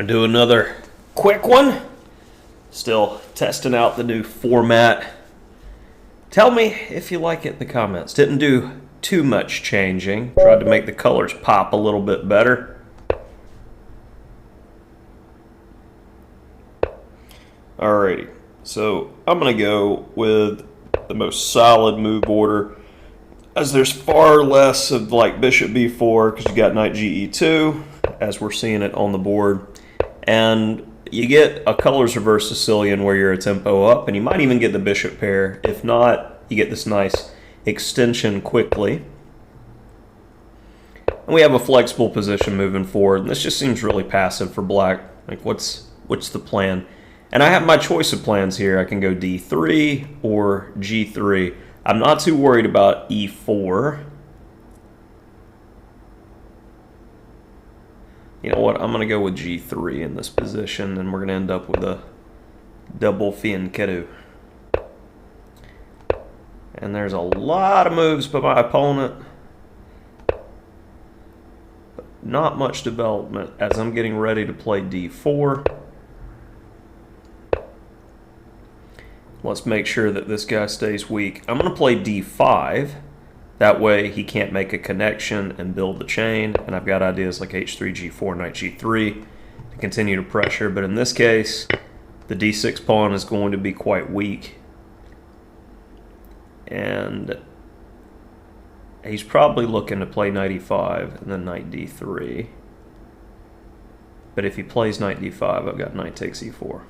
Gonna do another quick one. Still testing out the new format. Tell me if you like it in the comments. Didn't do too much changing. Tried to make the colors pop a little bit better. Alrighty, so I'm gonna go with the most solid move order, as there's far less of like bishop b4 because you got knight ge2 as we're seeing it on the board, and you get a colors reverse Sicilian where you're a tempo up, and you might even get the bishop pair. If not, you get this nice extension quickly. And we have a flexible position moving forward, and this just seems really passive for black. Like, what's the plan? And I have my choice of plans here. I can go d3 or g3. I'm not too worried about e4. You know what? I'm going to go with g3 in this position, and we're going to end up with a double fianchetto. And there's a lot of moves by my opponent. But not much development as I'm getting ready to play d4. Let's make sure that this guy stays weak. I'm going to play d5. That way he can't make a connection and build the chain. And I've got ideas like h3, g4, knight g3 to continue to pressure. But in this case, the d6 pawn is going to be quite weak. And he's probably looking to play knight e5 and then knight d3. But if he plays knight d5, I've got knight takes e4.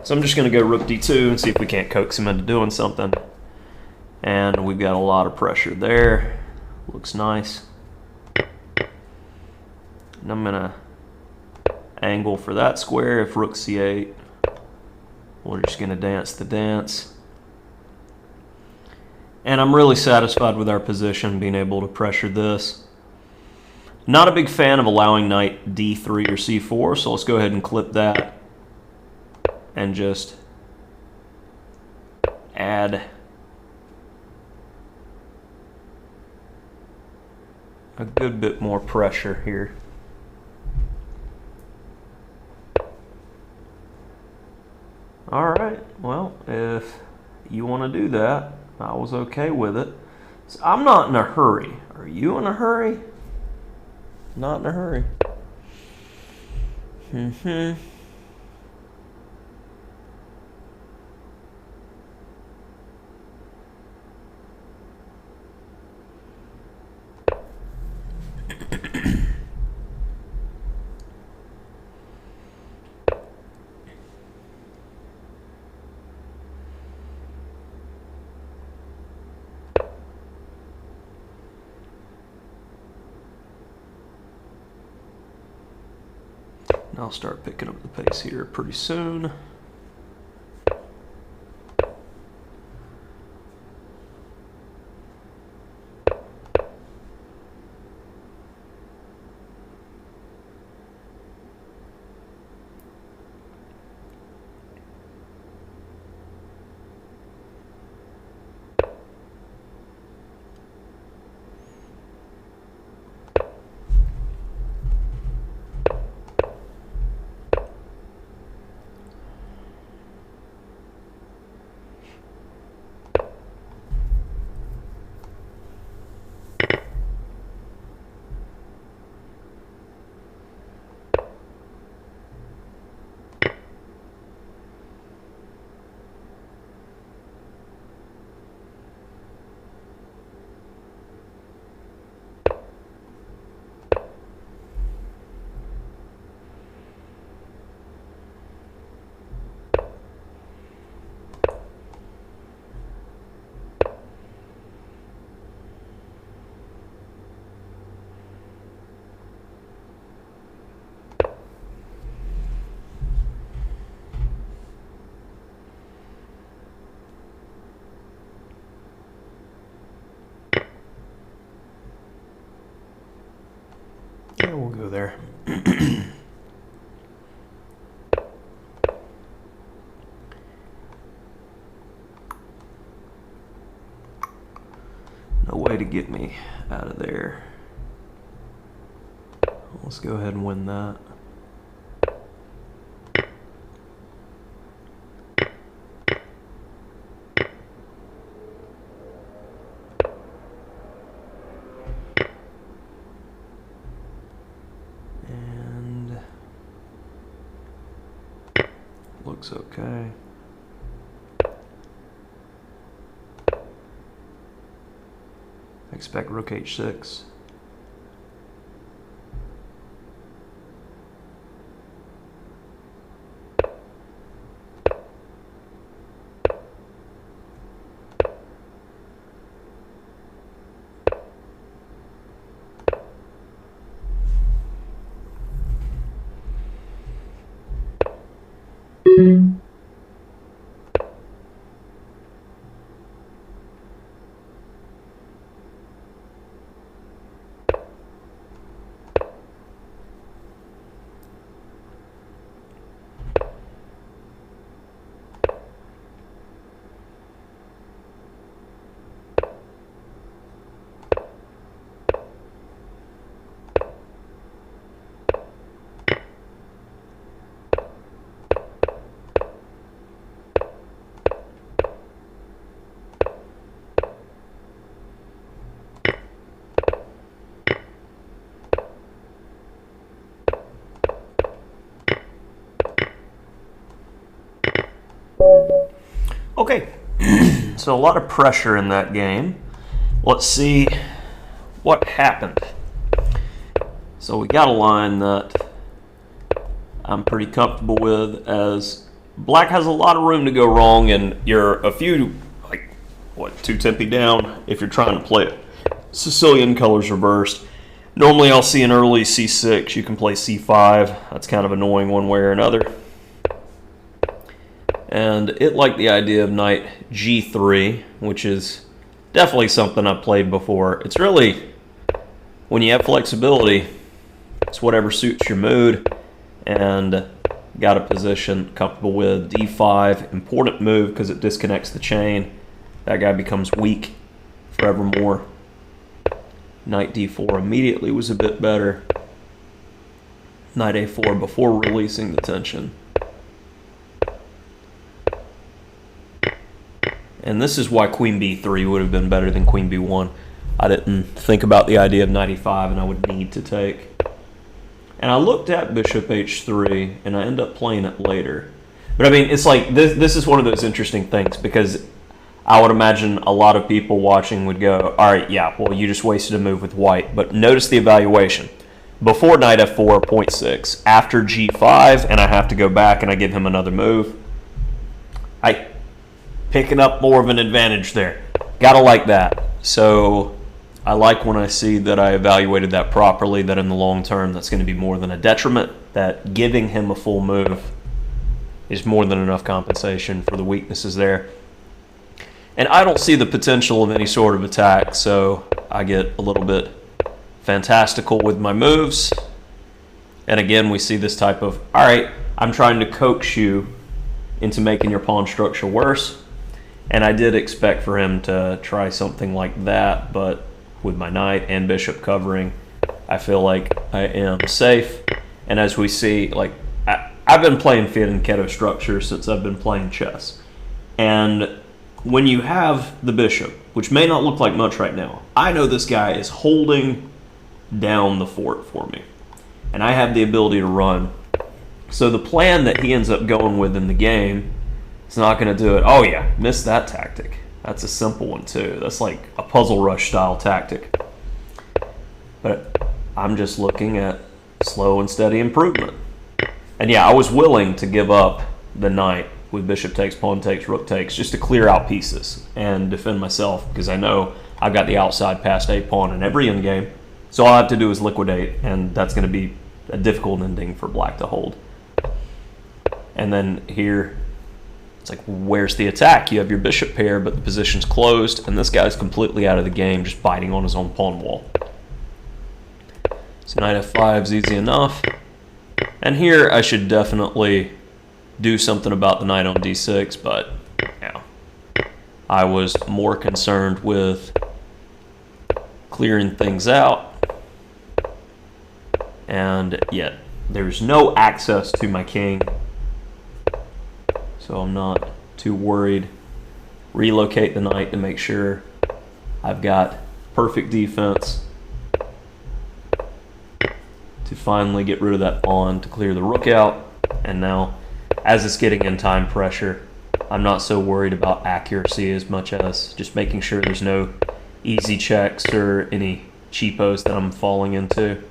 So I'm just going to go rook d2 and see if we can't coax him into doing something. And we've got a lot of pressure there. Looks nice. And I'm going to angle for that square if rook c8. We're just going to dance the dance. And I'm really satisfied with our position, being able to pressure this. Not a big fan of allowing knight d3 or c4, so let's go ahead and clip that. And just add a good bit more pressure here. All right, well, if you want to do that, I was okay with it. So I'm not in a hurry. Are you in a hurry? Not in a hurry. And I'll start picking up the pace here pretty soon. Yeah, we'll go there. No way to get me out of there. Let's go ahead and win that. looks okay. Expect rook h6. Okay, so a lot of pressure in that game. Let's see what happened. So we got a line that I'm pretty comfortable with, as black has a lot of room to go wrong, and you're a few, like, what, 2 tempi down if you're trying to play it Sicilian colors reversed. Normally I'll see an early c6, you can play c5. That's kind of annoying one way or another. And it liked the idea of knight g3, which is definitely something I've played before. It's really, when you have flexibility, it's whatever suits your mood. And got a position comfortable with. d5, important move because it disconnects the chain. That guy becomes weak forevermore. Knight d4 immediately was a bit better. Knight a4 before releasing the tension. And this is why queen b3 would have been better than queen b1. I didn't think about the idea of knight e5, and I would need to take. And I looked at bishop h3, and I end up playing it later. But I mean, it's like, this is one of those interesting things, because I would imagine a lot of people watching would go, all right, yeah, well, you just wasted a move with white. But notice the evaluation. Before knight f4, 0.6. After g5, and I have to go back and I give him another move. Picking up more of an advantage there. Gotta like that. So I like when I see that I evaluated that properly, that in the long term that's going to be more than a detriment, that giving him a full move is more than enough compensation for the weaknesses there. And I don't see the potential of any sort of attack, so I get a little bit fantastical with my moves. And again, we see this type of, all right, I'm trying to coax you into making your pawn structure worse. And I did expect for him to try something like that, but with my knight and bishop covering, I feel like I am safe. And as we see, like, I've been playing fianchetto structure since I've been playing chess. And when you have the bishop, which may not look like much right now, I know this guy is holding down the fort for me. And I have the ability to run. So the plan that he ends up going with in the game, it's not going to do it. Oh yeah, missed that tactic. That's a simple one too. That's like a puzzle rush style tactic. But I'm just looking at slow and steady improvement. And yeah, I was willing to give up the knight with bishop takes, pawn takes, rook takes, just to clear out pieces and defend myself, because I know I've got the outside past a pawn in every endgame. So all I have to do is liquidate, and that's going to be a difficult ending for black to hold. And then here, it's like, where's the attack? You have your bishop pair, but the position's closed, and this guy's completely out of the game, just biting on his own pawn wall. So knight f5 is easy enough. And here I should definitely do something about the knight on d6, but yeah, I was more concerned with clearing things out. And yet, there's no access to my king, so I'm not too worried. Relocate the knight to make sure I've got perfect defense to finally get rid of that pawn to clear the rook out. And now as it's getting in time pressure, I'm not so worried about accuracy as much as just making sure there's no easy checks or any cheapos that I'm falling into.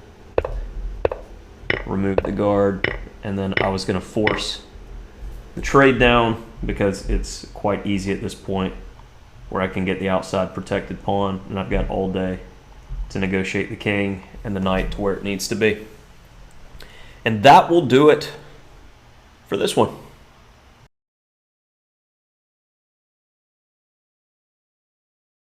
Remove the guard, and then I was going to force the trade down because it's quite easy at this point where I can get the outside protected pawn, and I've got all day to negotiate the king and the knight to where it needs to be. And that will do it for this one.